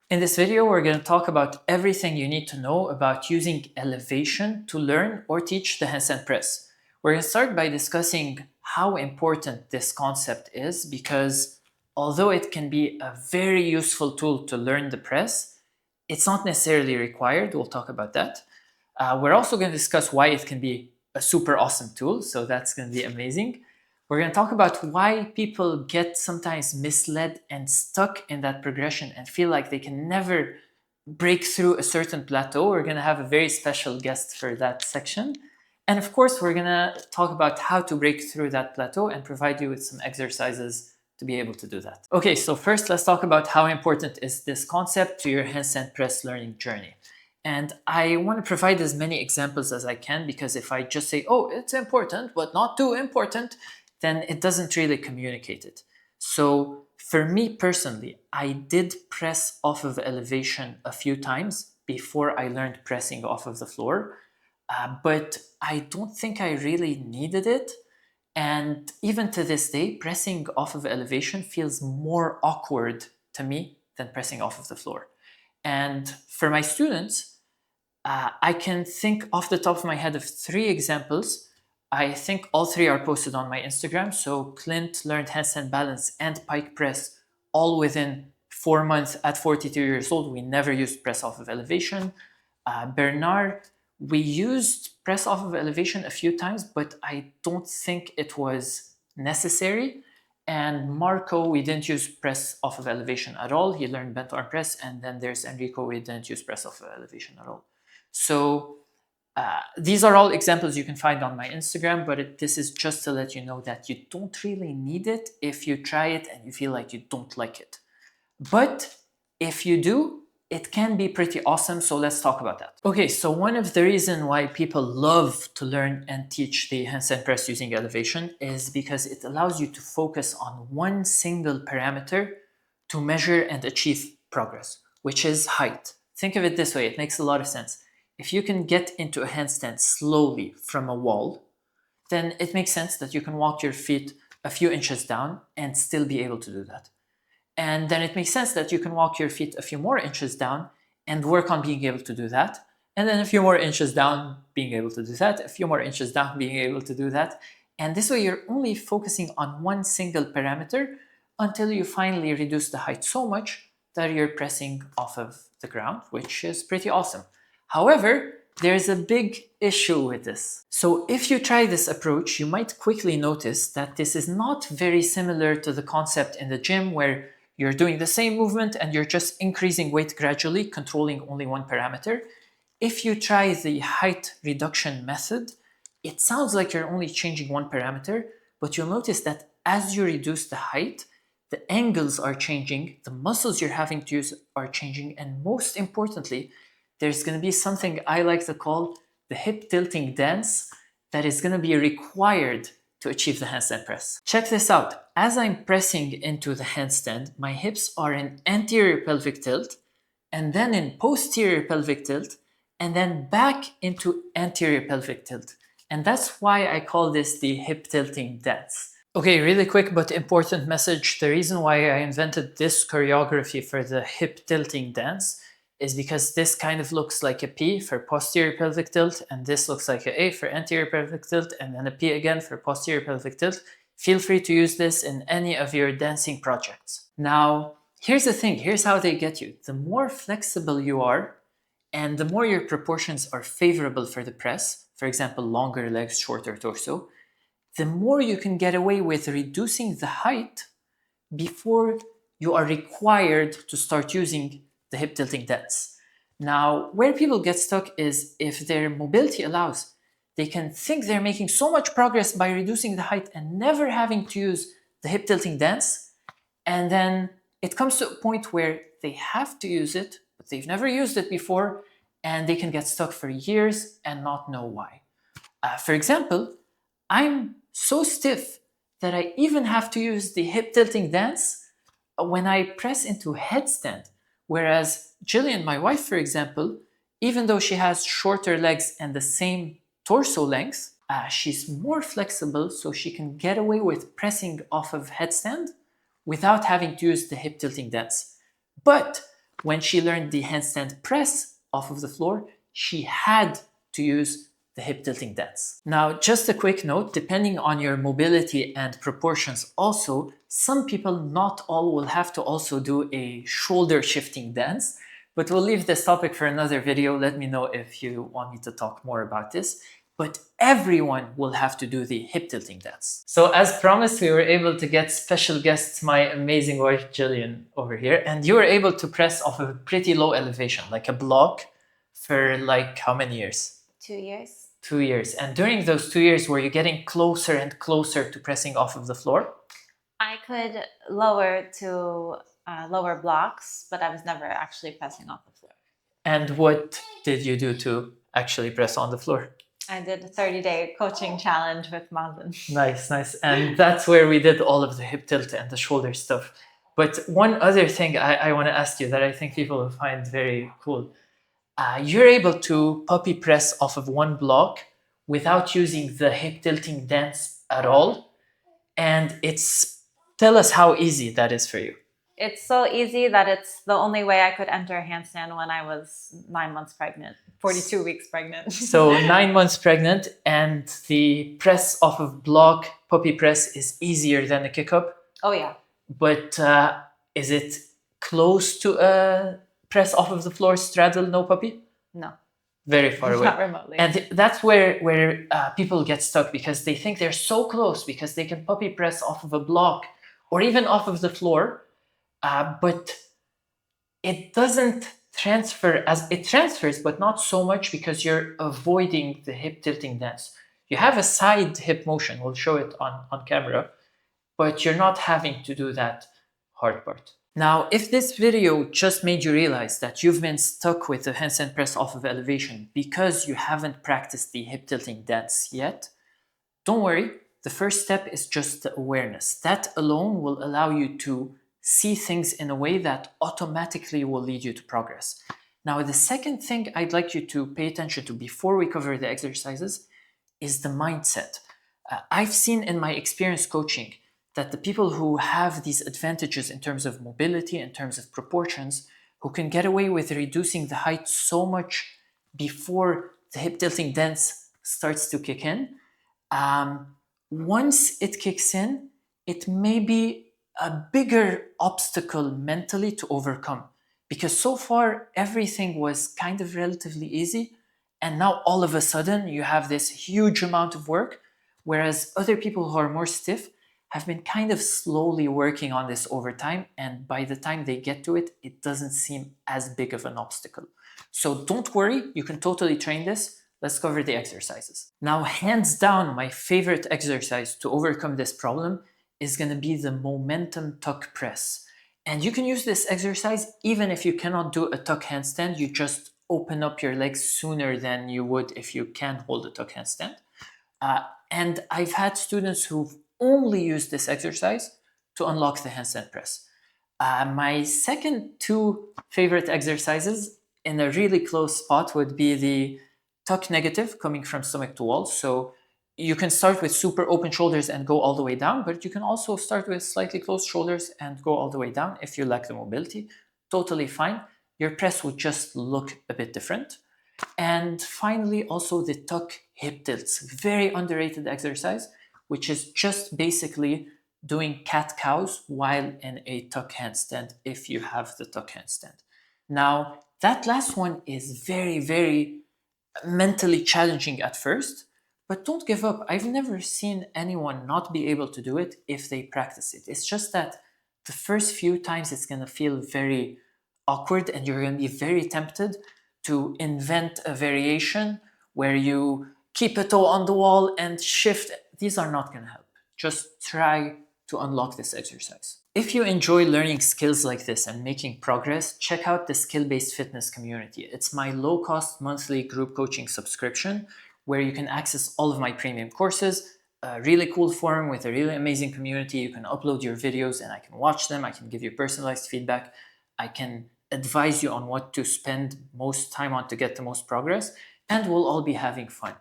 In this video, we're going to talk about everything you need to know about using elevation to learn or teach the handstand press. We're going to start by discussing how important this concept is because although it can be a very useful tool to learn the press, it's not necessarily required. We'll talk about that. We're also going to discuss why it can be a super awesome tool, so that's going to be amazing. We're going to talk about why people get sometimes misled and stuck in that progression and feel like they can never break through a certain plateau. We're going to have a very special guest for that section. And of course, we're going to talk about how to break through that plateau and provide you with some exercises to be able to do that. Okay, so first let's talk about how important is this concept to your handstand press learning journey. And I want to provide as many examples as I can because if I just say, oh, it's important, but not too important, then it doesn't really communicate it. So for me personally, I did press off of elevation a few times before I learned pressing off of the floor, but I don't think I really needed it. And even to this day, pressing off of elevation feels more awkward to me than pressing off of the floor. And for my students, I can think off the top of my head of 3 examples. I think all 3 are posted on my Instagram. So Clint learned handstand balance and pike press all within 4 months at 42 years old. We never used press off of elevation. Bernard, we used press off of elevation a few times, but I don't think it was necessary. And Marco, we didn't use press off of elevation at all. He learned bent arm press. And then there's Enrico, we didn't use press off of elevation at all. So these are all examples you can find on my Instagram, but this is just to let you know that you don't really need it if you try it and you feel like you don't like it. But if you do, it can be pretty awesome, so let's talk about that. Okay, so one of the reasons why people love to learn and teach the handstand press using elevation is because it allows you to focus on one single parameter to measure and achieve progress, which is height. Think of it this way, it makes a lot of sense. If you can get into a handstand slowly from a wall, then it makes sense that you can walk your feet a few inches down and still be able to do that. And then it makes sense that you can walk your feet a few more inches down and work on being able to do that. And then a few more inches down, being able to do that, a few more inches down, being able to do that. And this way you're only focusing on one single parameter until you finally reduce the height so much that you're pressing off of the ground, which is pretty awesome. However, there's a big issue with this. So if you try this approach, you might quickly notice that this is not very similar to the concept in the gym where you're doing the same movement and you're just increasing weight gradually, controlling only one parameter. If you try the height reduction method, it sounds like you're only changing one parameter, but you'll notice that as you reduce the height, the angles are changing, the muscles you're having to use are changing, and most importantly, there's going to be something I like to call the hip tilting dance that is going to be required to achieve the handstand press. Check this out. As I'm pressing into the handstand, my hips are in anterior pelvic tilt, and then in posterior pelvic tilt, and then back into anterior pelvic tilt. And that's why I call this the hip tilting dance. Okay, really quick but important message. The reason why I invented this choreography for the hip tilting dance is because this kind of looks like a P for posterior pelvic tilt, and this looks like a for anterior pelvic tilt, and then a P again for posterior pelvic tilt. Feel free to use this in any of your dancing projects. Now, here's the thing, here's how they get you. The more flexible you are, and the more your proportions are favorable for the press, for example, longer legs, shorter torso, the more you can get away with reducing the height before you are required to start using the hip tilting dance. Now, where people get stuck is if their mobility allows, they can think they're making so much progress by reducing the height and never having to use the hip tilting dance. And then it comes to a point where they have to use it, but they've never used it before, and they can get stuck for years and not know why. For example, I'm so stiff that I even have to use the hip tilting dance when I press into headstand. Whereas Jillian, my wife, for example, even though she has shorter legs and the same torso length, she's more flexible, so she can get away with pressing off of headstand without having to use the hip tilting dance. But when she learned the handstand press off of the floor, she had to use the hip tilting dance. Now, just a quick note, depending on your mobility and proportions also, some people, not all, will have to also do a shoulder shifting dance, but we'll leave this topic for another video. Let me know if you want me to talk more about this. But everyone will have to do the hip tilting dance. So as promised, we were able to get special guests, my amazing wife, Jillian, over here, and you were able to press off of a pretty low elevation, like a block, for like how many years? 2 years. 2 years. And during those 2 years, were you getting closer and closer to pressing off of the floor? I could lower to lower blocks, but I was never actually pressing off the floor. And what did you do to actually press on the floor? I did a 30-day coaching challenge with Mazen. Nice, nice. And that's where we did all of the hip tilt and the shoulder stuff. But one other thing I want to ask you that I think people will find very cool. You're able to puppy press off of one block without using the hip tilting dance at all. And tell us how easy that is for you. It's so easy that it's the only way I could enter a handstand when I was 9 months pregnant, 42 weeks pregnant. So 9 months pregnant, and the press off of block puppy press is easier than a kick up. Oh yeah. But is it close to a press off of the floor straddle no puppy? No. Very far away. Not remotely. And that's where people get stuck, because they think they're so close because they can puppy press off of a block or even off of the floor. But it doesn't transfer as it transfers, but not so much, because you're avoiding the hip tilting dance. You have a side hip motion, we'll show it on camera, but you're not having to do that hard part. Now, if this video just made you realize that you've been stuck with the handstand press off of elevation because you haven't practiced the hip tilting dance yet, don't worry. The first step is just the awareness. That alone will allow you to see things in a way that automatically will lead you to progress. Now, the second thing I'd like you to pay attention to before we cover the exercises is the mindset. I've seen in my experience coaching that the people who have these advantages in terms of mobility, in terms of proportions, who can get away with reducing the height so much before the hip tilting dance starts to kick in, once it kicks in, it may be a bigger obstacle mentally to overcome, because so far everything was kind of relatively easy, and now all of a sudden you have this huge amount of work, whereas other people who are more stiff have been kind of slowly working on this over time, and by the time they get to it, it doesn't seem as big of an obstacle. So don't worry, you can totally train this. Let's cover the exercises. Now, hands down, my favorite exercise to overcome this problem is going to be the momentum tuck press. And you can use this exercise even if you cannot do a tuck handstand. You just open up your legs sooner than you would if you can hold a tuck handstand. And I've had students who've only used this exercise to unlock the handstand press. My second two favorite exercises in a really close spot would be the tuck negative, coming from stomach to wall. So you can start with super open shoulders and go all the way down, but you can also start with slightly closed shoulders and go all the way down if you lack the mobility. Totally fine. Your press would just look a bit different. And finally, also the tuck hip tilts. Very underrated exercise, which is just basically doing cat-cows while in a tuck handstand if you have the tuck handstand. Now, that last one is very, very mentally challenging at first, but don't give up. I've never seen anyone not be able to do it if they practice it. It's just that the first few times it's going to feel very awkward, and you're going to be very tempted to invent a variation where you keep a toe on the wall and shift. These are not going to help. Just try to unlock this exercise. If you enjoy learning skills like this and making progress, check out the Skill-Based Fitness community. It's my low-cost monthly group coaching subscription where you can access all of my premium courses, a really cool forum with a really amazing community. You can upload your videos and I can watch them. I can give you personalized feedback. I can advise you on what to spend most time on to get the most progress, and we'll all be having fun.